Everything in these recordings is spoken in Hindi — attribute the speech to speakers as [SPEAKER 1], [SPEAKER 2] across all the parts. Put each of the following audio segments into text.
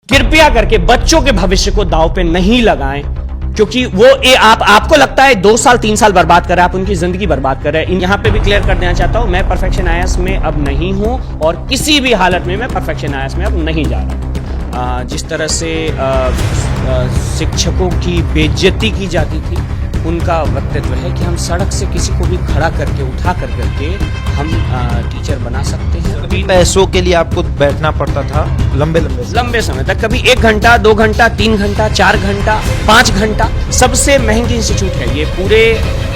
[SPEAKER 1] कृपया करके बच्चों के भविष्य को दांव पे नहीं लगाएं, क्योंकि वो आपको लगता है 2 साल 3 साल बर्बाद कर रहे हैं, आप उनकी जिंदगी बर्बाद कर रहे हैं। यहां पे भी क्लियर कर देना चाहता हूं, मैं परफेक्शन आईएएस में अब नहीं हूं और किसी भी हालत में मैं परफेक्शन आईएएस में अब नहीं जा रहा। जिस तरह से शिक्षकों की बेइज्जती की जाती थी, उनका वक्तव्य है कि हम सड़क से किसी को भी खड़ा करके उठा करके हम टीचर बना सकते हैं।
[SPEAKER 2] पैसों के लिए आपको बैठना पड़ता था लंबे समय
[SPEAKER 1] तक, कभी 1 घंटा 2 घंटा 3 घंटा 4 घंटा 5 घंटा। सबसे महंगी इंस्टीट्यूट है ये पूरे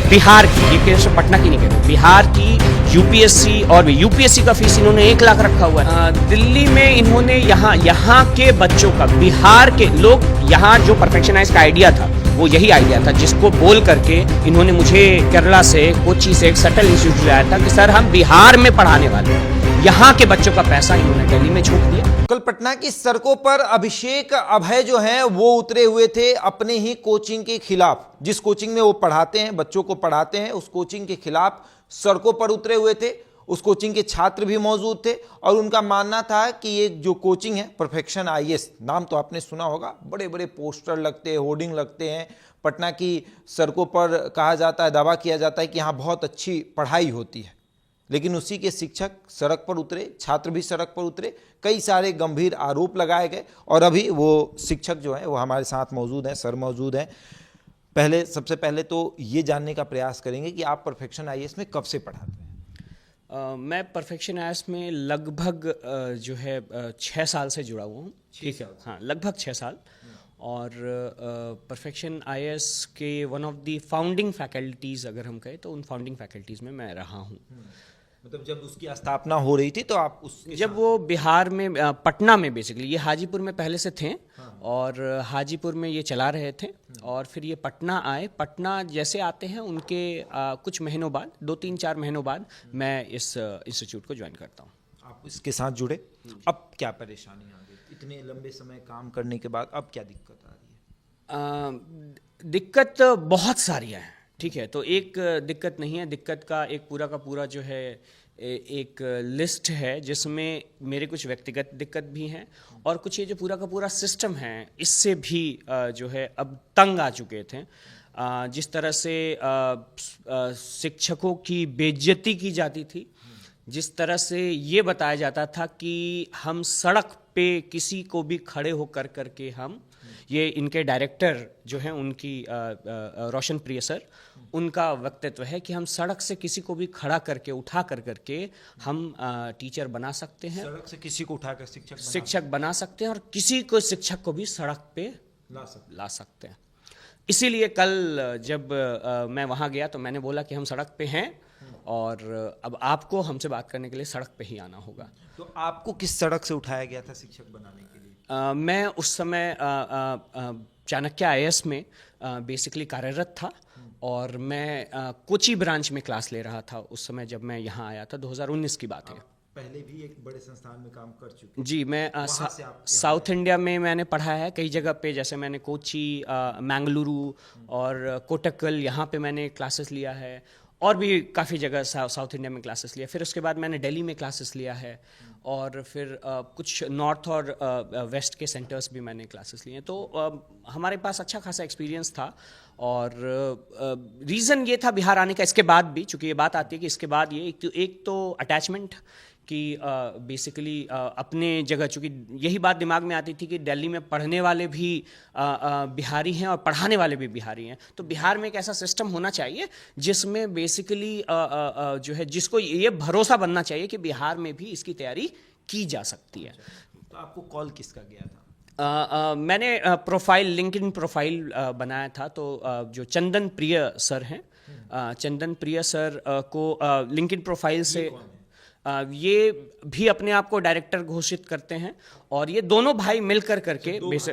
[SPEAKER 1] बिहार की, ये सिर्फ पटना की नहीं कहते, बिहार की यूपीएससी और यूपीएससी का फीस इन्होंने 1 लाख रखा हुआ है। दिल्ली में इन्होंने यहाँ के बच्चों का, बिहार के लोग, यहाँ जो परफेक्शनाइज का आइडिया था वो यही आइडिया था, जिसको बोल करके इन्होंने मुझे केरला से, कोची से एक सटल इंस्टीट्यूट लाया था कि सर हम बिहार में पढ़ाने वाले हैं। यहाँ के बच्चों का पैसा इन्होंने दिल्ली में झोंक दिया।
[SPEAKER 2] कल पटना की सड़कों पर अभिषेक अभय जो हैं वो उतरे हुए थे अपने ही कोचिंग के खिलाफ। जिस कोचिंग में वो पढ़ाते हैं, बच्चों को पढ़ाते हैं, उस कोचिंग के खिलाफ सड़कों पर उतरे हुए थे। उस कोचिंग के छात्र भी मौजूद थे और उनका मानना था कि ये जो कोचिंग है परफेक्शन आईएएस, नाम तो आपने सुना होगा, बड़े बड़े पोस्टर लगते हैं, होर्डिंग लगते हैं, पटना की सड़कों पर कहा जाता है, दावा किया जाता है कि यहाँ बहुत अच्छी पढ़ाई होती है। लेकिन उसी के शिक्षक सड़क पर उतरे, छात्र भी सड़क पर उतरे, कई सारे गंभीर आरोप लगाए गए और अभी वो शिक्षक जो है वो हमारे साथ मौजूद हैं, सर मौजूद हैं। सबसे पहले तो ये जानने का प्रयास करेंगे कि आप परफेक्शन आईएएस में कब से पढ़ाते हैं?
[SPEAKER 1] मैं परफेक्शन आईएएस में लगभग 6 साल से जुड़ा हुआ हूँ। ठीक है, हाँ, लगभग 6 साल। और परफेक्शन आईएएस के one of the founding faculties अगर हम कहें तो उन फाउंडिंग फैकल्टीज़ में मैं रहा हूँ।
[SPEAKER 2] मतलब जब उसकी स्थापना हो रही थी तो आप
[SPEAKER 1] जब वो बिहार में, पटना में बेसिकली, ये हाजीपुर में पहले से थे। हाँ। और हाजीपुर में ये चला रहे थे और फिर ये पटना आए। पटना जैसे आते हैं उनके कुछ महीनों बाद, 2-3-4 महीनों बाद मैं इस इंस्टीट्यूट को ज्वाइन करता हूँ।
[SPEAKER 2] आप इसके साथ जुड़े। अब क्या परेशानी आ गई इतने लंबे समय काम करने के बाद? अब क्या दिक्कत आ रही है?
[SPEAKER 1] दिक्कत बहुत सारी है। ठीक है, तो एक दिक्कत नहीं है, दिक्कत का एक पूरा का पूरा जो है एक लिस्ट है, जिसमें मेरे कुछ व्यक्तिगत दिक्कत भी हैं और कुछ ये जो पूरा का पूरा सिस्टम है इससे भी जो है अब तंग आ चुके थे। जिस तरह से शिक्षकों की बेइज्जती की जाती थी, जिस तरह से ये बताया जाता था कि हम सड़क पे किसी को भी खड़े होकर करके हम, ये इनके डायरेक्टर जो हैं उनकी रोशन प्रिय सर, उनका वक्तव्य है कि हम सड़क से किसी को भी खड़ा करके उठा करके हम टीचर बना सकते हैं,
[SPEAKER 2] सड़क से किसी को उठाकर
[SPEAKER 1] शिक्षक बना सकते हैं और किसी को शिक्षक को भी सड़क पे ला सकते हैं। इसीलिए कल जब मैं वहाँ गया तो मैंने बोला कि हम सड़क पे हैं और अब आपको हमसे बात करने के लिए सड़क पे ही आना होगा।
[SPEAKER 2] तो आपको किस सड़क से उठाया गया था शिक्षक बनाने के लिए?
[SPEAKER 1] मैं उस समय चाणक्य आईएएस में बेसिकली कार्यरत था और मैं कोची ब्रांच में क्लास ले रहा था उस समय जब मैं यहाँ आया था। 2019 की बात है।
[SPEAKER 2] पहले भी एक बड़े संस्थान में काम कर चुके?
[SPEAKER 1] जी, मैं साउथ इंडिया में मैंने पढ़ा है कई जगह पे, जैसे मैंने कोची, मैंगलुरु और कोटक्कल, यहाँ पे मैंने क्लासेस लिया है और भी काफ़ी जगह साउथ इंडिया में क्लासेस लिया। फिर उसके बाद मैंने दिल्ली में क्लासेस लिया है और फिर कुछ नॉर्थ और वेस्ट के सेंटर्स भी मैंने क्लासेस लिए हैं। तो हमारे पास अच्छा खासा एक्सपीरियंस था और रीज़न ये था बिहार आने का। इसके बाद भी, चूँकि ये बात आती है कि इसके बाद ये एक तो अटैचमेंट कि बेसिकली अपने जगह, चूँकि यही बात दिमाग में आती थी कि दिल्ली में पढ़ने वाले भी बिहारी हैं और पढ़ाने वाले भी बिहारी हैं, तो बिहार में एक ऐसा सिस्टम होना चाहिए जिसमें बेसिकली जो है जिसको ये भरोसा बनना चाहिए कि बिहार में भी इसकी तैयारी की जा सकती है।
[SPEAKER 2] तो आपको कॉल किसका गया था?
[SPEAKER 1] मैंने प्रोफाइल, लिंक्डइन प्रोफाइल बनाया था। तो जो चंदन प्रिय सर हैं, चंदन प्रिय सर को लिंक्डइन प्रोफाइल से ये भी अपने आप को डायरेक्टर घोषित करते हैं और ये दोनों भाई मिलकर करके,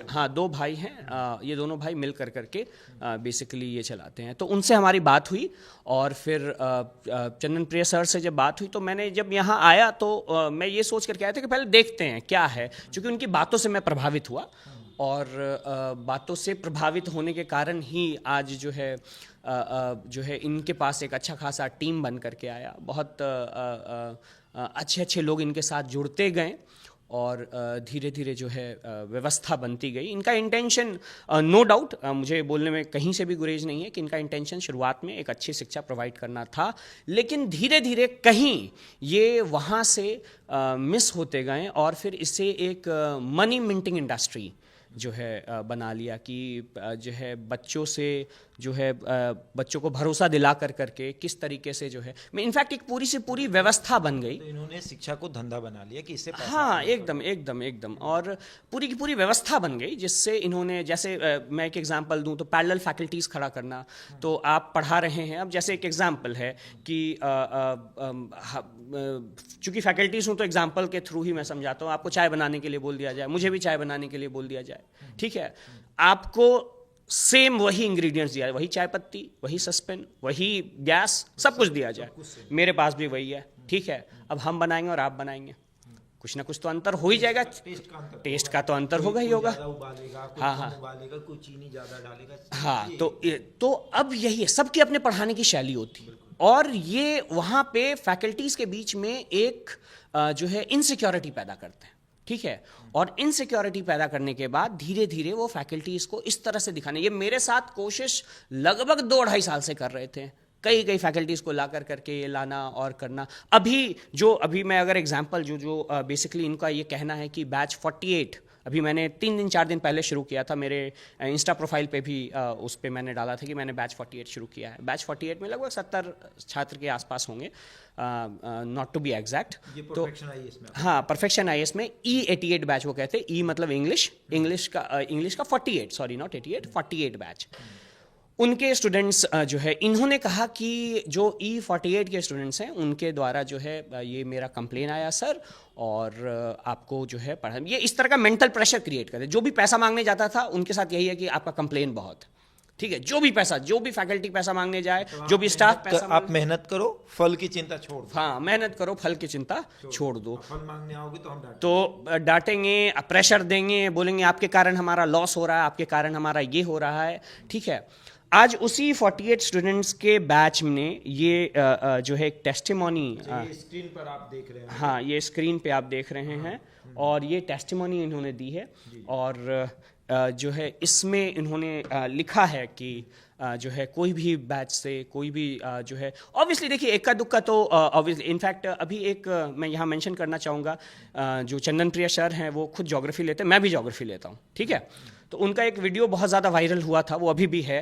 [SPEAKER 1] हाँ 2 भाई हैं, ये दोनों भाई मिलकर करके बेसिकली ये चलाते हैं। तो उनसे हमारी बात हुई और फिर चंदन प्रिय सर से जब बात हुई तो मैंने जब यहाँ आया तो मैं ये सोच करके आया था कि पहले देखते हैं क्या है, क्योंकि उनकी बातों से मैं प्रभावित हुआ और बातों से प्रभावित होने के कारण ही आज जो है इनके पास एक अच्छा खासा टीम बन करके आया। बहुत अच्छे अच्छे लोग इनके साथ जुड़ते गए और धीरे धीरे जो है व्यवस्था बनती गई। इनका इंटेंशन नो डाउट, मुझे बोलने में कहीं से भी गुरेज नहीं है कि इनका इंटेंशन शुरुआत में एक अच्छी शिक्षा प्रोवाइड करना था, लेकिन धीरे धीरे कहीं ये वहाँ से मिस होते गए और फिर इससे एक मनी मिंटिंग इंडस्ट्री जो है बना लिया कि जो है बच्चों से जो है बच्चों को भरोसा दिला कर करके किस तरीके से जो है इनफैक्ट एक पूरी से पूरी व्यवस्था बन गई।
[SPEAKER 2] तो इन्होंने शिक्षा को धंधा बना लिया कि इससे पैसा
[SPEAKER 1] हाँ, एकदम एकदम एकदम, और पूरी की पूरी व्यवस्था बन गई जिससे इन्होंने, जैसे मैं एक एग्जांपल दूं तो पैरेलल फैकल्टीज़ खड़ा करना। तो आप पढ़ा रहे हैं, अब जैसे एक एग्जांपल है कि चूंकि फैकल्टीज़ हूँ तो एग्जांपल के थ्रू ही मैं समझाता हूँ। आपको चाय बनाने के लिए बोल दिया जाए, मुझे भी चाय बनाने के लिए बोल दिया जाए, ठीक है, आपको सेम वही इंग्रेडिएंट्स दिया जाए, वही चाय पत्ती, वही सस्पेन, वही गैस, सब कुछ दिया जाए, मेरे पास भी वही है, ठीक है। अब हम बनाएंगे और आप बनाएंगे, कुछ ना कुछ तो अंतर हो ही जाएगा, टेस्ट का तो अंतर होगा ही होगा। हाँ हाँ,
[SPEAKER 2] कोई चीनी ज्यादा डालेगा।
[SPEAKER 1] हाँ, तो अब यही है, सबके अपने पढ़ाने की शैली होती है और ये वहाँ पे फैकल्टीज के बीच में एक जो है इनसिक्योरिटी पैदा करते हैं, ठीक है। और इनसिक्योरिटी पैदा करने के बाद धीरे धीरे वो फैकल्टीज को इस तरह से दिखाने, ये मेरे साथ कोशिश लगभग 2-2.5 साल से कर रहे थे, कई फैकल्टीज को ला करके ये लाना और करना। अभी मैं अगर एग्जांपल जो बेसिकली इनका ये कहना है कि बैच 48 अभी मैंने 3-4 दिन पहले शुरू किया था, मेरे इंस्टा प्रोफाइल पे भी उस पे मैंने डाला था कि मैंने बैच 48 शुरू किया है। बैच 48 में लगभग 70 छात्र के आसपास होंगे, नॉट टू बी एग्जैक्ट। तो हाँ, परफेक्शन आईएएस में E88 बैच वो कहते हैं, ई मतलब इंग्लिश का 48, सॉरी नॉट 88, 48 बैच। उनके स्टूडेंट्स जो है, इन्होंने कहा कि जो E48 के स्टूडेंट्स हैं उनके द्वारा जो है ये मेरा कंप्लेन आया सर, और आपको जो है पढ़ा, ये इस तरह का मेंटल प्रेशर क्रिएट करते। जो भी पैसा मांगने जाता था उनके साथ यही है कि आपका कंप्लेन बहुत, ठीक है, जो भी फैकल्टी पैसा मांगने जाए, जो भी स्टाफ पैसा,
[SPEAKER 2] आप मेहनत करो, फल की चिंता छोड़ दो।
[SPEAKER 1] हाँ, मेहनत करो, फल की चिंता छोड़ दो।
[SPEAKER 2] फल मांगने आओगे तो हम
[SPEAKER 1] डांटेंगे, प्रेशर देंगे, बोलेंगे आपके कारण हमारा लॉस हो रहा है, आपके कारण हमारा ये हो रहा है, ठीक है। आज उसी 48 स्टूडेंट्स के बैच में ये जो है एक टेस्टिमोनी,
[SPEAKER 2] स्क्रीन पर आप देख रहे हैं,
[SPEAKER 1] हाँ, ये स्क्रीन पे आप देख रहे हैं, और ये टेस्टिमोनी इन्होंने दी है, और जो है इसमें इन्होंने लिखा है कि जो है कोई भी बैच से कोई भी जो है, ऑब्वियसली देखिए इक्का दुक्का तो ऑब्वियसली, इनफैक्ट अभी एक मैं यहाँ मेंशन करना चाहूँगा, जो चंदन प्रिया सर हैं वो खुद ज्योग्राफी लेते हैं, मैं भी ज्योग्राफी लेता हूँ, ठीक है। तो उनका एक वीडियो बहुत ज़्यादा वायरल हुआ था, वो अभी भी है,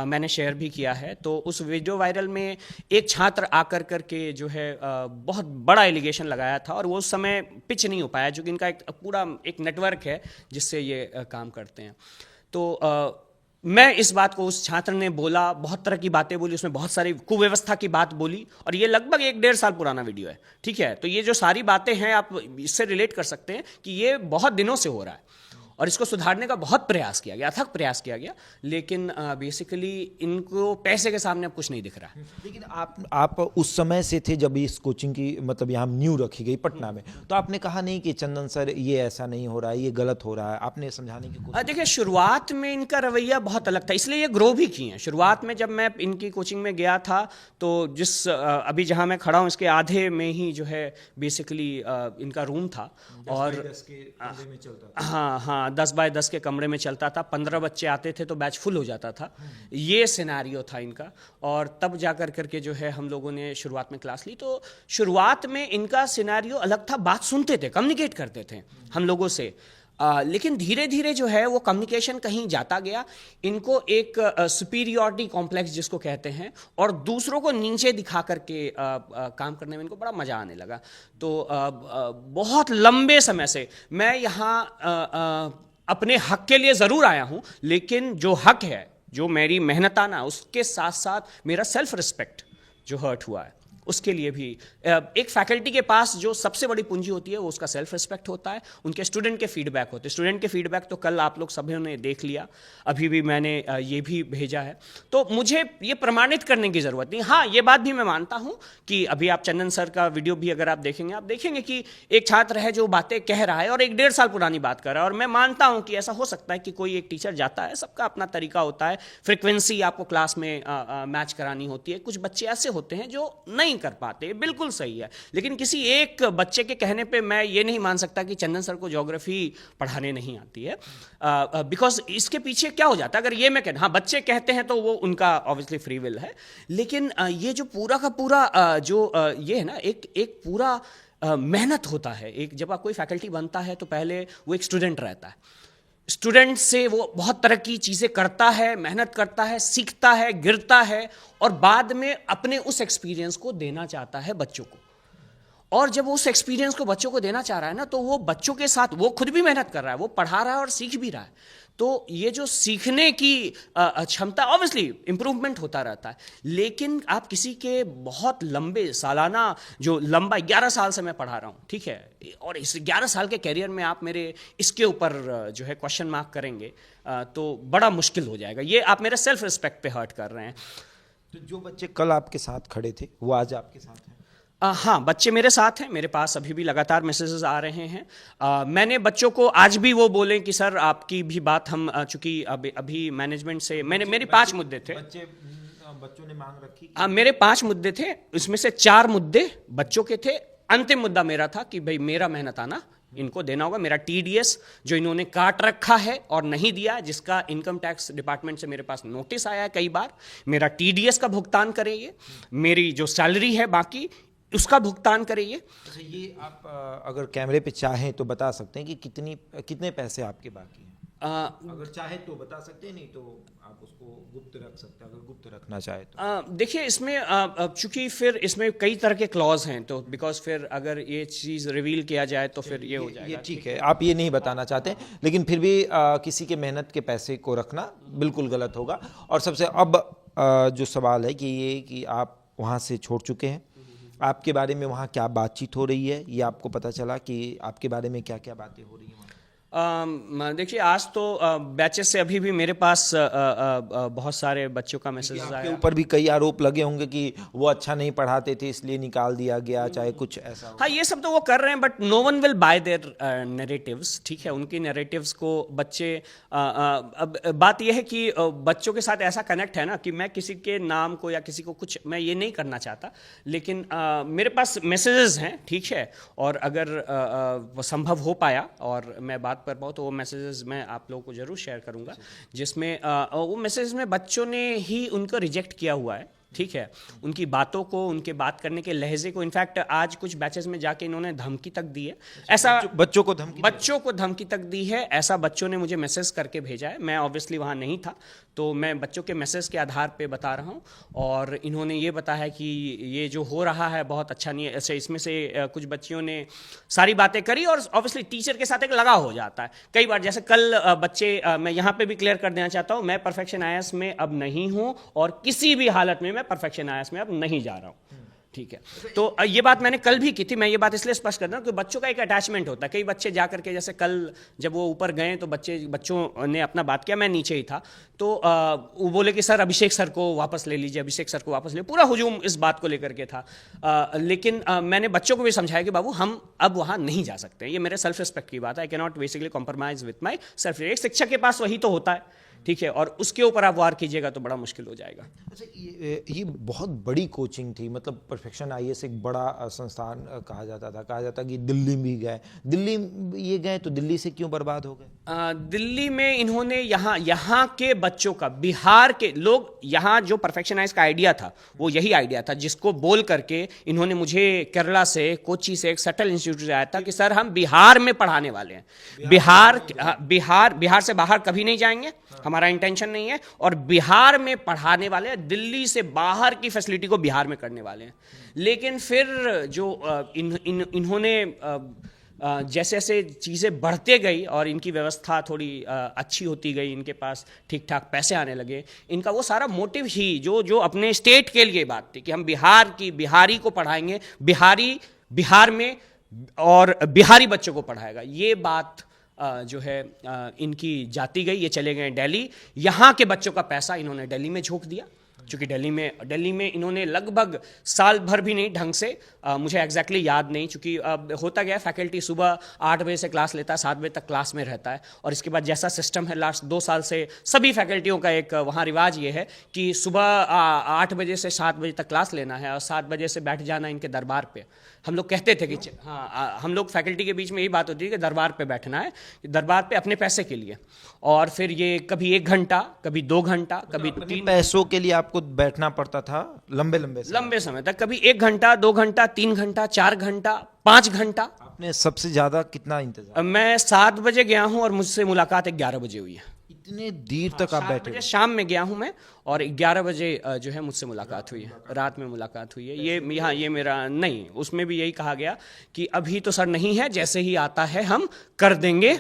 [SPEAKER 1] मैंने शेयर भी किया है। तो उस वीडियो वायरल में एक छात्र आकर करके जो है बहुत बड़ा एलिगेशन लगाया था, और वो उस समय पिच नहीं हो पाया, जो कि इनका एक पूरा एक नेटवर्क है जिससे ये काम करते हैं। तो मैं इस बात को, उस छात्र ने बोला, बहुत तरह की बातें बोली, उसमें बहुत सारी कुव्यवस्था की बात बोली, और ये लगभग 1-1.5 साल पुराना वीडियो है, ठीक है। तो ये जो सारी बातें हैं आप इससे रिलेट कर सकते हैं कि ये बहुत दिनों से हो रहा है, और इसको सुधारने का बहुत प्रयास किया गया, अथक प्रयास किया गया, लेकिन बेसिकली इनको पैसे के सामने अब कुछ नहीं दिख रहा है।
[SPEAKER 2] लेकिन आप उस समय से थे जब इस कोचिंग की मतलब यहाँ न्यू रखी गई पटना में, तो आपने कहा नहीं कि चंदन सर ये ऐसा नहीं हो रहा है, ये गलत हो रहा है, आपने समझाने की कोशिश?
[SPEAKER 1] देखिए, शुरुआत में इनका रवैया बहुत अलग था, इसलिए ये ग्रो भी किए हैं। शुरुआत में जब मैं इनकी कोचिंग में गया था, तो जिस अभी जहाँ मैं खड़ा हूँ इसके आधे में ही जो है बेसिकली इनका रूम था, और
[SPEAKER 2] 10 के कमरे में चलता था।
[SPEAKER 1] हाँ, 10 बाय 10 के कमरे में चलता था, 15 बच्चे आते थे तो बैच फुल हो जाता था, ये सिनेरियो था इनका। और तब जाकर करके जो है हम लोगों ने शुरुआत में क्लास ली। तो शुरुआत में इनका सिनेरियो अलग था, बात सुनते थे, कम्युनिकेट करते थे हम लोगों से, लेकिन धीरे धीरे जो है वो कम्युनिकेशन कहीं जाता गया। इनको एक सुपीरियॉरिटी कॉम्प्लेक्स जिसको कहते हैं, और दूसरों को नीचे दिखा करके काम करने में इनको बड़ा मज़ा आने लगा। तो बहुत लंबे समय से मैं यहाँ अपने हक के लिए ज़रूर आया हूँ, लेकिन जो हक है, जो मेरी मेहनताना, उसके साथ साथ मेरा सेल्फ रिस्पेक्ट जो हर्ट हुआ है, उसके लिए भी एक फैकल्टी के पास जो सबसे बड़ी पूंजी होती है वो उसका सेल्फ रिस्पेक्ट होता है, उनके स्टूडेंट के फीडबैक होते हैं। स्टूडेंट के फीडबैक तो कल आप लोग सभी ने देख लिया, अभी भी मैंने ये भी भेजा है, तो मुझे ये प्रमाणित करने की ज़रूरत नहीं। हाँ, ये बात भी मैं मानता हूँ कि अभी आप चंदन सर का वीडियो भी अगर आप देखेंगे, आप देखेंगे कि एक छात्र है जो बातें कह रहा है और 1-1.5 साल पुरानी बात कर रहा है। और मैं मानता हूँ कि ऐसा हो सकता है कि कोई एक टीचर जाता है, सबका अपना तरीका होता है, फ्रिक्वेंसी आपको क्लास में मैच करानी होती है। कुछ बच्चे ऐसे होते हैं जो नहीं नहीं कर पाते, बिल्कुल सही है। लेकिन किसी एक बच्चे के कहने पे मैं ये नहीं मान सकता कि चंदन सर को ज्योग्राफी पढ़ाने नहीं आती है, बिकॉज इसके पीछे क्या हो जाता है, अगर ये मैं कहना, हाँ बच्चे कहते हैं तो वो उनका ऑब्वियसली फ्री विल है, लेकिन ये जो पूरा का पूरा ये है ना, एक पूरा मेहनत होता है। एक जब आप कोई फैकल्टी बनता है तो पहले वो एक स्टूडेंट रहता है, स्टूडेंट से वो बहुत तरह की चीज़ें करता है, मेहनत करता है, सीखता है, गिरता है, और बाद में अपने उस एक्सपीरियंस को देना चाहता है बच्चों को। और जब उस एक्सपीरियंस को बच्चों को देना चाह रहा है ना, तो वो बच्चों के साथ वो खुद भी मेहनत कर रहा है, वो पढ़ा रहा है और सीख भी रहा है। तो ये जो सीखने की क्षमता, ऑब्वियसली इंप्रूवमेंट होता रहता है, लेकिन आप किसी के बहुत लंबे सालाना, जो लंबा 11 साल से मैं पढ़ा रहा हूँ, ठीक है, और इस 11 साल के कैरियर में आप मेरे इसके ऊपर जो है क्वेश्चन मार्क करेंगे तो बड़ा मुश्किल हो जाएगा। ये आप मेरे सेल्फ रिस्पेक्ट पे हर्ट कर रहे हैं।
[SPEAKER 2] तो जो बच्चे कल आपके साथ खड़े थे वो आज आपके साथ हैं?
[SPEAKER 1] हाँ, बच्चे मेरे साथ हैं, मेरे पास अभी भी लगातार मैसेजेस आ रहे हैं। मैंने बच्चों को आज भी वो बोले कि सर आपकी भी बात हम, चूंकि अभी मैनेजमेंट से मेरे 5 मुद्दे थे,
[SPEAKER 2] बच्चों ने मांग रखी।
[SPEAKER 1] मेरे 5 मुद्दे थे, उसमें से 4 मुद्दे बच्चों के थे। अंतिम मुद्दा मेरा था कि भाई मेरा मेहनताना इनको देना होगा, मेरा टीडीएस जो इन्होंने काट रखा है और नहीं दिया, जिसका इनकम टैक्स डिपार्टमेंट से मेरे पास नोटिस आया है कई बार, मेरा टीडीएस का भुगतान करें, ये मेरी जो सैलरी है बाकी उसका भुगतान करिए।
[SPEAKER 2] अच्छा, ये आप अगर कैमरे पे चाहें तो बता सकते हैं कि कितने पैसे आपके बाकी हैं? अगर चाहे तो बता सकते हैं, नहीं तो आप उसको गुप्त रख सकते हैं, अगर गुप्त रखना चाहे तो।
[SPEAKER 1] देखिए, इसमें चूंकि फिर इसमें कई तरह के क्लॉज हैं, तो बिकॉज फिर अगर ये चीज़ रिवील किया जाए तो फिर ये हो जाएगा।
[SPEAKER 2] ये ठीक है, आप ये नहीं बताना चाहते, लेकिन फिर भी किसी के मेहनत के पैसे को रखना बिल्कुल गलत होगा। और सबसे अब जो सवाल है कि आप वहाँ से छोड़ चुके हैं, आपके बारे में वहाँ क्या बातचीत हो रही है, ये आपको पता चला कि आपके बारे में क्या क्या बातें हो रही हैं?
[SPEAKER 1] देखिए, आज तो बैचेस से अभी भी मेरे पास बहुत सारे बच्चों का मैसेज आया।
[SPEAKER 2] आपके ऊपर भी कई आरोप लगे होंगे कि वो अच्छा नहीं पढ़ाते थे इसलिए निकाल दिया गया, चाहे कुछ ऐसा।
[SPEAKER 1] हाँ, ये सब तो वो कर रहे हैं, but no one will buy their narratives, ठीक है। उनकी नैरेटिव्स को बच्चे, अब बात यह है कि बच्चों के साथ ऐसा कनेक्ट है ना कि मैं किसी के नाम को या किसी को कुछ मैं ये नहीं करना चाहता, लेकिन मेरे पास मैसेजेस हैं, ठीक है, और अगर वो संभव हो पाया और मैं बात कर पाऊँ तो वो मैसेजेस मैं आप लोगों को जरूर शेयर करूंगा, जिसमें वो मैसेजेस में बच्चों ने ही उनको रिजेक्ट किया हुआ है, ठीक है, उनकी बातों को, उनके बात करने के लहजे को। इनफैक्ट आज कुछ बैचेस में जाके इन्होंने धमकी तक दी है, ऐसा
[SPEAKER 2] बच्चों को धमकी
[SPEAKER 1] तक दी है, ऐसा बच्चों ने मुझे मैसेज करके भेजा है। मैं ऑब्वियसली वहाँ नहीं था, तो मैं बच्चों के मैसेज के आधार पे बता रहा हूँ, और इन्होंने ये बताया कि ये जो हो रहा है बहुत अच्छा नहीं है। ऐसे इसमें से कुछ बच्चियों ने सारी बातें करी, और ऑब्वियसली टीचर के साथ एक लगाव हो जाता है कई बार। जैसे कल बच्चे, मैं यहाँ पे भी क्लियर कर देना चाहता हूँ, मैं परफेक्शन आईएएस में अब नहीं हूँ, और किसी भी हालत में मैं परफेक्शन आईएएस में अब नहीं जा रहा हूँ, ठीक है। तो ये बात मैंने कल भी की थी, मैं ये बात इसलिए स्पष्ट कर रहा हूँ कि बच्चों का एक अटैचमेंट होता है। कई बच्चे जाकर के, जैसे कल जब वो ऊपर गए तो बच्चों ने अपना बात किया, मैं नीचे ही था, तो वो बोले कि सर अभिषेक सर को वापस ले लीजिए, अभिषेक सर को वापस ले। पूरा हुजूम इस बात को लेकर के था, लेकिन मैंने बच्चों को भी समझाया कि बाबू हम अब वहाँ नहीं जा सकते, ये मेरे सेल्फ रिस्पेक्ट की बात है। I can not basically compromise with my self. एक शिक्षक के पास वही तो होता है, ठीक है, और उसके ऊपर आप वार कीजिएगा तो बड़ा मुश्किल हो जाएगा।
[SPEAKER 2] अच्छा, ये बहुत बड़ी कोचिंग थी, मतलब परफेक्शन आईएएस एक बड़ा संस्थान कहा जाता कि दिल्ली भी गए, दिल्ली ये गए तो दिल्ली से क्यों बर्बाद हो गए?
[SPEAKER 1] दिल्ली में इन्होंने यहाँ के बच्चों का, बिहार के लोग, यहाँ जो परफेक्शन आईएएस का आइडिया था वो यही आइडिया था, जिसको बोल करके इन्होंने मुझे केरला से, कोच्चि से, एक सटल इंस्टीट्यूट से आया था कि सर हम बिहार में पढ़ाने वाले हैं, बिहार से बाहर कभी नहीं जाएंगे, हमारा इंटेंशन नहीं है, और बिहार में पढ़ाने वाले हैं, दिल्ली से बाहर की फैसिलिटी को बिहार में करने वाले हैं। लेकिन फिर जो इन्होंने जैसे जैसे चीज़ें बढ़ते गई और इनकी व्यवस्था थोड़ी अच्छी होती गई, इनके पास ठीक ठाक पैसे आने लगे, इनका वो सारा मोटिव ही जो अपने स्टेट के लिए बात थी कि हम बिहारी को पढ़ाएंगे, बिहार में और बिहारी बच्चों को पढ़ाएगा, ये बात जो है इनकी जाती गई। ये चले गए दिल्ली, यहाँ के बच्चों का पैसा इन्होंने दिल्ली में झोंक दिया, क्योंकि दिल्ली में इन्होंने लगभग साल भर भी नहीं ढंग से, मुझे एग्जैक्टली याद नहीं, क्योंकि होता गया फैकल्टी सुबह 8 बजे से क्लास लेता है, 7 बजे तक क्लास में रहता है, और इसके बाद जैसा सिस्टम है लास्ट 2 साल से सभी फैकल्टियों का एक वहाँ रिवाज ये है कि सुबह 8 बजे से 7 बजे तक क्लास लेना है और 7 बजे से बैठ जाना इनके दरबार पे। हम लोग कहते थे कि हाँ, हम लोग फैकल्टी के बीच में यही बात होती है कि दरबार पे बैठना है, दरबार पे अपने पैसे के लिए, और फिर ये कभी 1 घंटा, कभी 2 घंटा, कभी 3
[SPEAKER 2] पैसों के लिए आपको बैठना पड़ता था लंबे समय
[SPEAKER 1] तक, कभी 1 घंटा, 2 घंटा, 3 घंटा, 4 घंटा, 5 घंटा।
[SPEAKER 2] आपने सबसे ज्यादा कितना इंतजार?
[SPEAKER 1] मैं 7 बजे गया हूँ और मुझसे मुलाकात 11 बजे हुई है।
[SPEAKER 2] इतने देर तक आप बैठे?
[SPEAKER 1] शाम में गया हूं मैं और 11 बजे जो है मुझसे मुलाकात हुई है, रात में मुलाकात हुई है। ये मेरा नहीं, उसमें भी यही कहा गया कि अभी तो सर नहीं है, जैसे ही आता है हम कर देंगे,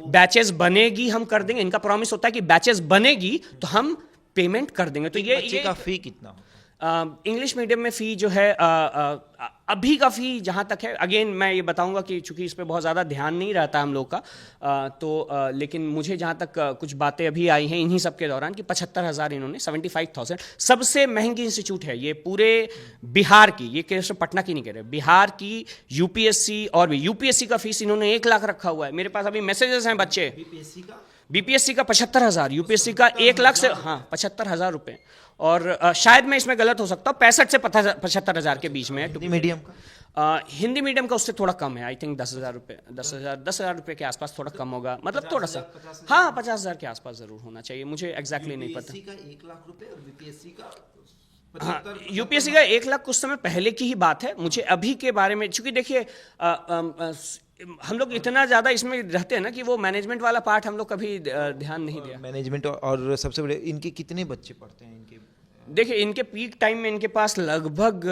[SPEAKER 1] बैचेस बनेगी हम कर देंगे। इनका प्रॉमिस होता है कि बैचेस बनेगी तो हम पेमेंट कर देंगे। तो ये
[SPEAKER 2] का फी कितना होता है?
[SPEAKER 1] इंग्लिश मीडियम में फ़ी जो है अभी का फ़ी जहाँ तक है, अगेन मैं ये बताऊंगा कि चूंकि इस पे बहुत ज़्यादा ध्यान नहीं रहता हम लोग का, लेकिन मुझे जहाँ तक कुछ बातें अभी आई हैं इन्हीं सब के दौरान कि 75,000 इन्होंने 75,000 सबसे महंगी इंस्टीट्यूट है ये पूरे बिहार की, ये केवल पटना की नहीं कह रहे, बिहार की यूपीएससी और भी यूपीएससी का फीस इन्होंने 1 लाख रखा हुआ है। मेरे पास अभी मैसेजेस हैं बच्चे, बीपीएससी का 75,000, यूपीएससी का 1 लाख से 75,000 रुपए, और शायद मैं इसमें गलत हो सकता हूँ, 65 से 75,000 के बीच में है।
[SPEAKER 2] हिंदी मीडियम का?
[SPEAKER 1] हिंदी मीडियम का उससे थोड़ा कम है, आई थिंक 10,000 रुपये, 10,000 रुपये के आसपास थोड़ा कम होगा, मतलब थोड़ा सा, हाँ 50,000 के आसपास जरूर होना चाहिए, मुझे एग्जैक्टली नहीं पता।
[SPEAKER 2] का 1 लाख रुपए और यूपीएससी का?
[SPEAKER 1] हाँ, यूपीएससी का 1 लाख कुछ समय पहले की ही बात है, मुझे अभी के बारे में, चूंकि देखिए हम लोग इतना ज़्यादा इसमें रहते हैं ना कि वो मैनेजमेंट वाला पार्ट हम लोग कभी ध्यान नहीं दिया।
[SPEAKER 2] मैनेजमेंट और सबसे बड़े इनके कितने बच्चे पढ़ते हैं इनके?
[SPEAKER 1] देखिए इनके पीक टाइम में इनके पास लगभग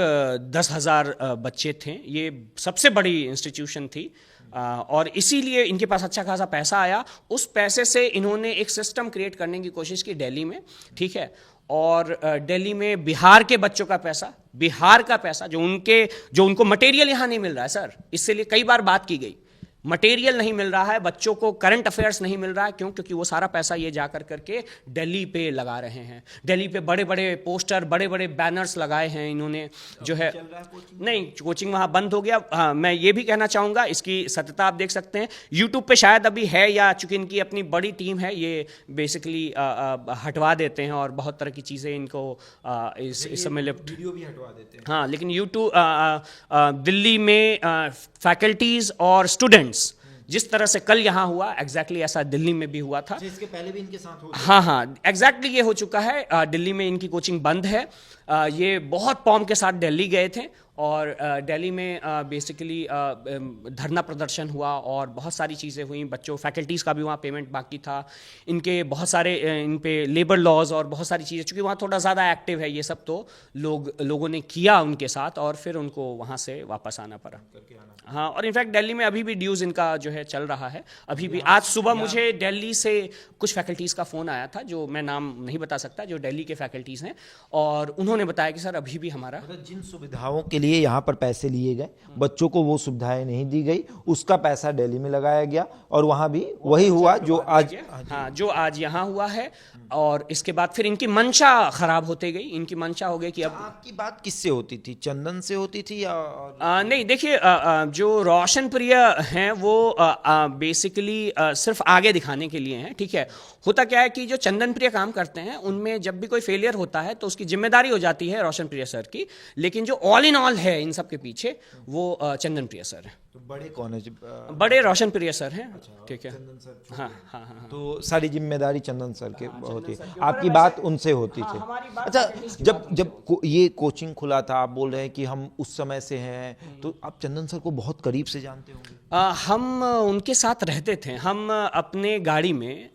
[SPEAKER 1] 10,000 बच्चे थे, ये सबसे बड़ी इंस्टीट्यूशन थी, और इसीलिए इनके पास अच्छा खासा पैसा आया। उस पैसे से इन्होंने एक सिस्टम क्रिएट करने की कोशिश की दिल्ली में, ठीक है, और दिल्ली में बिहार के बच्चों का पैसा, बिहार का पैसा जो उनको मटेरियल यहाँ नहीं मिल रहा है सर, इसलिए कई बार बात की गई, मटेरियल नहीं मिल रहा है बच्चों को, करंट अफेयर्स नहीं मिल रहा है, क्यों? क्योंकि वो सारा पैसा ये जाकर करके दिल्ली पे लगा रहे हैं। दिल्ली पे बड़े बड़े पोस्टर, बड़े बड़े बैनर्स लगाए हैं इन्होंने, जो है नहीं, कोचिंग वहाँ बंद हो गया। हाँ, मैं ये भी कहना चाहूँगा, इसकी सत्यता आप देख सकते हैं यूट्यूब पे शायद अभी है, या चूंकि इनकी अपनी बड़ी टीम है, ये बेसिकली हटवा देते हैं और बहुत तरह की चीज़ें इनको इस समय
[SPEAKER 2] वीडियो भी हटवा देते हैं।
[SPEAKER 1] हाँ, लेकिन यूट्यूब दिल्ली में फैकल्टीज और स्टूडेंट्स जिस तरह से कल यहाँ हुआ, एग्जैक्टली ऐसा दिल्ली में भी हुआ था।
[SPEAKER 2] इसके पहले भी इनके साथ हुआ?
[SPEAKER 1] हाँ, एग्जैक्टली ये हो चुका है। दिल्ली में इनकी कोचिंग बंद है। ये बहुत पॉम के साथ दिल्ली गए थे और दिल्ली में बेसिकली धरना प्रदर्शन हुआ और बहुत सारी चीज़ें हुई, बच्चों फैकल्टीज़ का भी वहाँ पेमेंट बाकी था, इनके बहुत सारे इन पे लेबर लॉज और बहुत सारी चीज़ें, चूँकि वहाँ थोड़ा ज़्यादा एक्टिव है ये सब, तो लोगों ने किया उनके साथ और फिर उनको वहाँ से वापस आना पड़ा। हाँ, और इनफैक्ट दिल्ली में अभी भी ड्यूज़ इनका जो है चल रहा है अभी भी। आज सुबह मुझे दिल्ली से कुछ फैकल्टीज़ का फ़ोन आया था, जो मैं नाम नहीं बता सकता, जो दिल्ली के फैकल्टीज़ हैं, और उन्होंने बताया कि सर अभी भी हमारा
[SPEAKER 2] जिन सुविधाओं के लिए यहाँ पर पैसे लिए गए, बच्चों को वो सुविधाएं नहीं दी गई, उसका पैसा दिल्ली में लगाया गया और वहाँ भी वही हुआ जो आज,
[SPEAKER 1] हाँ, जो आज यहाँ हुआ है। और इसके बाद फिर इनकी मंशा खराब होती गई, इनकी मंशा हो गई कि अब
[SPEAKER 2] आपकी बात किससे होती थी? चंदन से होती थी या
[SPEAKER 1] नहीं? देखिए जो रोशन प्रिय हैं वो बेसिकली सिर्फ आगे दिखाने के लिए हैं, ठीक है। होता क्या है कि जो चंदन प्रिय काम करते हैं उनमें जब भी कोई फेलियर होता है तो उसकी जिम्मेदारी हो जाती है रोशन प्रिय सर की, लेकिन जो ऑल इन ऑल है इन सब के पीछे वो चंदन प्रिय सर है।
[SPEAKER 2] तो बड़े कौन है?
[SPEAKER 1] बड़े रोशन प्रिय सर हैं, ठीक है। हाँ, हाँ, हाँ।
[SPEAKER 2] तो सारी जिम्मेदारी चंदन सर के होती है, आपकी बात उनसे होती थी। अच्छा, जब ये कोचिंग खुला था, आप बोल रहे हैं कि हम उस समय से हैं, तो आप चंदन सर को बहुत करीब से जानते होंगे?
[SPEAKER 1] हम उनके साथ रहते थे, हम अपने गाड़ी में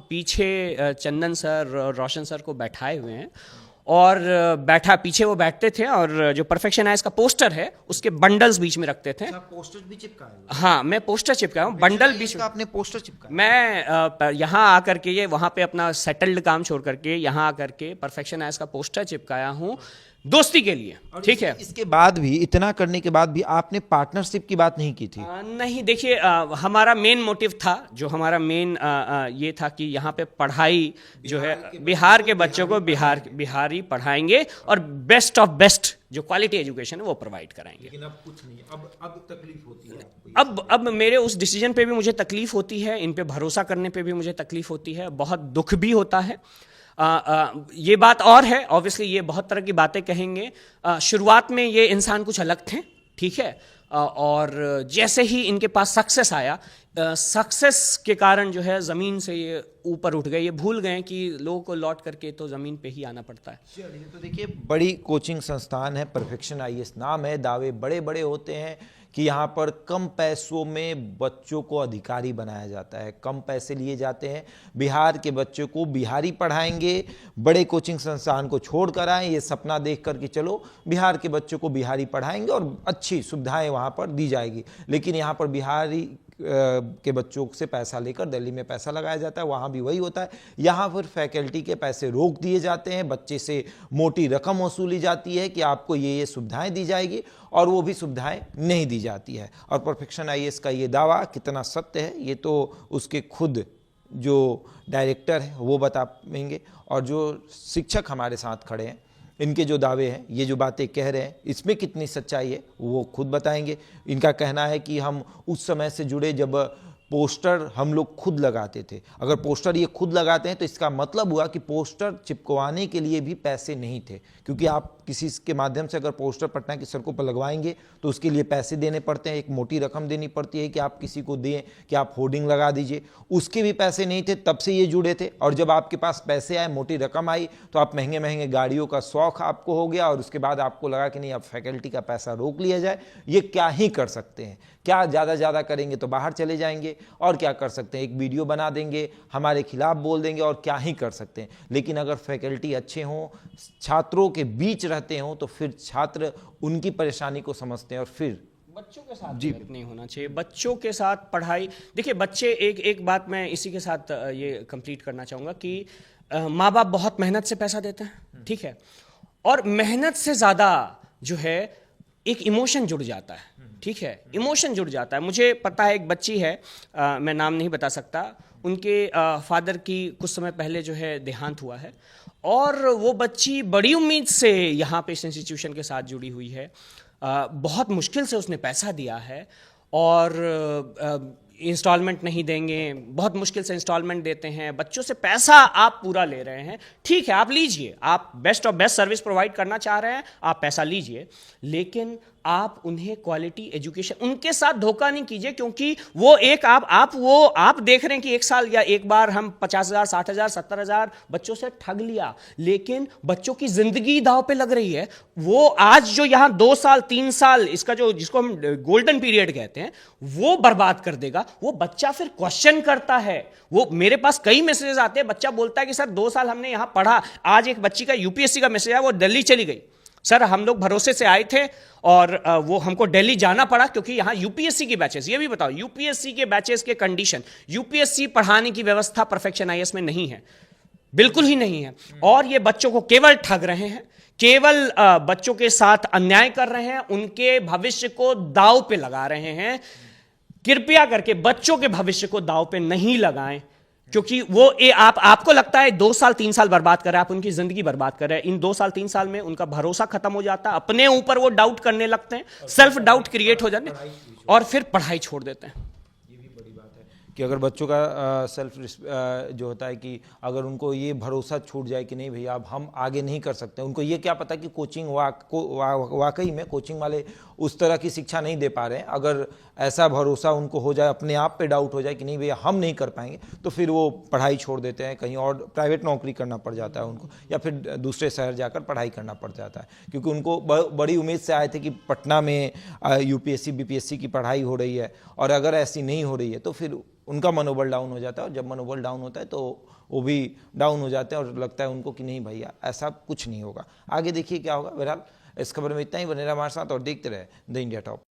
[SPEAKER 1] पीछे चंदन सर, रोशन सर को बैठाए हुए हैं और पीछे वो बैठते थे और जो परफेक्शन आइज का पोस्टर है उसके बंडल्स बीच में रखते थे।
[SPEAKER 2] पोस्टर भी चिपकाए?
[SPEAKER 1] हाँ, मैं पोस्टर चिपकाया हूँ, बंडल बीच में।
[SPEAKER 2] आपने पोस्टर चिपकाया?
[SPEAKER 1] मैं यहाँ आकर के, ये वहाँ पे अपना सेटल्ड काम छोड़ करके यहाँ आकर के परफेक्शन आइज का पोस्टर चिपकाया हूँ, दोस्ती के लिए, ठीक है।
[SPEAKER 2] इसके बाद भी, इतना करने के बाद भी आपने पार्टनरशिप की बात नहीं की थी?
[SPEAKER 1] नहीं, देखिए, हमारा मेन मोटिव था, जो हमारा मेन ये था कि यहाँ पे पढ़ाई जो है बिहार के बच्चों को बिहारी पढ़ाएंगे और बेस्ट ऑफ बेस्ट जो क्वालिटी एजुकेशन है वो प्रोवाइड कराएंगे।
[SPEAKER 2] लेकिन अब कुछ नहीं, अब तकलीफ होती है आपको?
[SPEAKER 1] अब मेरे उस डिसीजन पे भी मुझे तकलीफ होती है, इन पे भरोसा करने पे भी मुझे तकलीफ होती है, बहुत दुख भी होता है। ये बात और है, ऑब्वियसली ये बहुत तरह की बातें कहेंगे। शुरुआत में ये इंसान कुछ अलग थे, ठीक है, और जैसे ही इनके पास सक्सेस आया, सक्सेस के कारण जो है ज़मीन से ये ऊपर उठ गए, ये भूल गए कि लोगों को लौट करके तो ज़मीन पे ही आना पड़ता है।
[SPEAKER 2] चलिए, तो देखिए, बड़ी कोचिंग संस्थान है, परफेक्शन आईएएस नाम है, दावे बड़े बड़े होते हैं कि यहाँ पर कम पैसों में बच्चों को अधिकारी बनाया जाता है, कम पैसे लिए जाते हैं, बिहार के बच्चों को बिहारी पढ़ाएंगे, बड़े कोचिंग संस्थान को छोड़ कर आए, ये सपना देख कर कि चलो बिहार के बच्चों को बिहारी पढ़ाएंगे और अच्छी सुविधाएं वहाँ पर दी जाएगी। लेकिन यहाँ पर बिहारी के बच्चों से पैसा लेकर दिल्ली में पैसा लगाया जाता है, वहाँ भी वही होता है। यहाँ पर फैकल्टी के पैसे रोक दिए जाते हैं, बच्चे से मोटी रकम वसूली जाती है कि आपको ये सुविधाएं दी जाएगी, और वो भी सुविधाएं नहीं दी जाती है। और परफेक्शन आईएएस का ये दावा कितना सत्य है ये तो उसके खुद जो डायरेक्टर है वो बता पाएंगे, और जो शिक्षक हमारे साथ खड़े हैं इनके जो दावे हैं, ये जो बातें कह रहे हैं, इसमें कितनी सच्चाई है वो खुद बताएंगे। इनका कहना है कि हम उस समय से जुड़े जब पोस्टर हम लोग खुद लगाते थे। अगर पोस्टर ये खुद लगाते हैं तो इसका मतलब हुआ कि पोस्टर चिपकवाने के लिए भी पैसे नहीं थे, क्योंकि आप किसी के माध्यम से अगर पोस्टर पटना की सड़कों पर लगवाएंगे तो उसके लिए पैसे देने पड़ते हैं, एक मोटी रकम देनी पड़ती है कि आप किसी को दें कि आप होर्डिंग लगा दीजिए, उसके भी पैसे नहीं थे, तब से ये जुड़े थे। और जब आपके पास पैसे आए, मोटी रकम आई, तो आप महंगे महंगे गाड़ियों का शौक आपको हो गया, और उसके बाद आपको लगा कि नहीं, अब फैकल्टी का पैसा रोक लिया जाए। ये क्या ही कर सकते हैं, क्या ज़्यादा करेंगे तो बाहर चले जाएंगे, और क्या कर सकते हैं, एक वीडियो बना देंगे, हमारे खिलाफ बोल देंगे, और क्या ही कर सकते हैं। लेकिन अगर फैकल्टी अच्छे हों, छात्रों के बीच रहते हों, तो फिर छात्र उनकी परेशानी को समझते हैं, और फिर
[SPEAKER 1] बच्चों के साथ जी नहीं होना चाहिए, बच्चों के साथ पढ़ाई। देखिए, बच्चे, एक बात मैं इसी के साथ ये कंप्लीट करना चाहूँगा कि माँ बाप बहुत मेहनत से पैसा देते हैं, ठीक है, और मेहनत से ज़्यादा जो है एक इमोशन जुड़ जाता है, ठीक है, इमोशन जुड़ जाता है। मुझे पता है, एक बच्ची है, मैं नाम नहीं बता सकता, उनके फादर की कुछ समय पहले जो है देहांत हुआ है, और वो बच्ची बड़ी उम्मीद से यहाँ पे इस इंस्टीट्यूशन के साथ जुड़ी हुई है। बहुत मुश्किल से उसने पैसा दिया है, और इंस्टॉलमेंट नहीं देंगे, बहुत मुश्किल से इंस्टॉलमेंट देते हैं, बच्चों से पैसा आप पूरा ले रहे हैं, ठीक है, आप लीजिए, आप best of best service provide करना चाह रहे हैं, आप पैसा लीजिए, लेकिन आप उन्हें क्वालिटी एजुकेशन, उनके साथ धोखा नहीं कीजिए, क्योंकि वो एक आप देख रहे हैं कि एक साल या एक बार हम 50,000, 60,000, 70,000 बच्चों से ठग लिया, लेकिन बच्चों की जिंदगी दांव पे लग रही है। वो आज जो यहां 2 साल 3 साल इसका जो, जिसको हम गोल्डन पीरियड कहते हैं, वो बर्बाद कर देगा। वो बच्चा फिर क्वेश्चन करता है, वो मेरे पास कई मैसेजेस आते हैं, बच्चा बोलता है कि सर 2 साल हमने यहां पढ़ा, आज एक बच्ची का यूपीएससी का मैसेज आया, वो दिल्ली चली गई, सर हम लोग भरोसे से आए थे और वो हमको दिल्ली जाना पड़ा क्योंकि यहां यूपीएससी की बैचेस, ये भी बताओ, यूपीएससी के बैचेस के कंडीशन, यूपीएससी पढ़ाने की व्यवस्था परफेक्शन आईएएस में नहीं है, बिल्कुल ही नहीं है, और ये बच्चों को केवल ठग रहे हैं, केवल बच्चों के साथ अन्याय कर रहे हैं, उनके भविष्य को दांव पे लगा रहे हैं। कृपया करके बच्चों के भविष्य को दांव पे नहीं लगाएं, क्योंकि वो आपको लगता है 2 साल 3 साल बर्बाद कर रहे हैं, आप उनकी जिंदगी बर्बाद कर रहे हैं। इन 2 साल 3 साल में उनका भरोसा खत्म हो जाता है, अपने ऊपर वो डाउट करने लगते हैं, सेल्फ डाउट क्रिएट हो जाते हैं, और फिर पढ़ाई छोड़ देते हैं।
[SPEAKER 2] ये भी बड़ी बात है कि अगर बच्चों का सेल्फ जो होता है कि अगर उनको ये भरोसा छूट जाए कि नहीं भैया अब हम आगे नहीं कर सकते, उनको ये क्या पता कि कोचिंग वाकई में कोचिंग वाले उस तरह की शिक्षा नहीं दे पा रहे हैं। अगर ऐसा भरोसा उनको हो जाए, अपने आप पे डाउट हो जाए कि नहीं भैया हम नहीं कर पाएंगे, तो फिर वो पढ़ाई छोड़ देते हैं, कहीं और प्राइवेट नौकरी करना पड़ जाता है उनको, या फिर दूसरे शहर जाकर पढ़ाई करना पड़ जाता है, क्योंकि उनको बड़ी उम्मीद से आए थे कि पटना में यूपीएससी बीपीएससी की पढ़ाई हो रही है, और अगर ऐसी नहीं हो रही है तो फिर उनका मनोबल डाउन हो जाता है, और जब मनोबल डाउन होता है तो वो भी डाउन हो जाते हैं, और लगता है उनको कि नहीं भैया ऐसा कुछ नहीं होगा। आगे देखिए क्या होगा। बहरहाल इस खबर में इतना ही, बने रहा हमारे साथ और देखते रहे द इंडिया टॉप।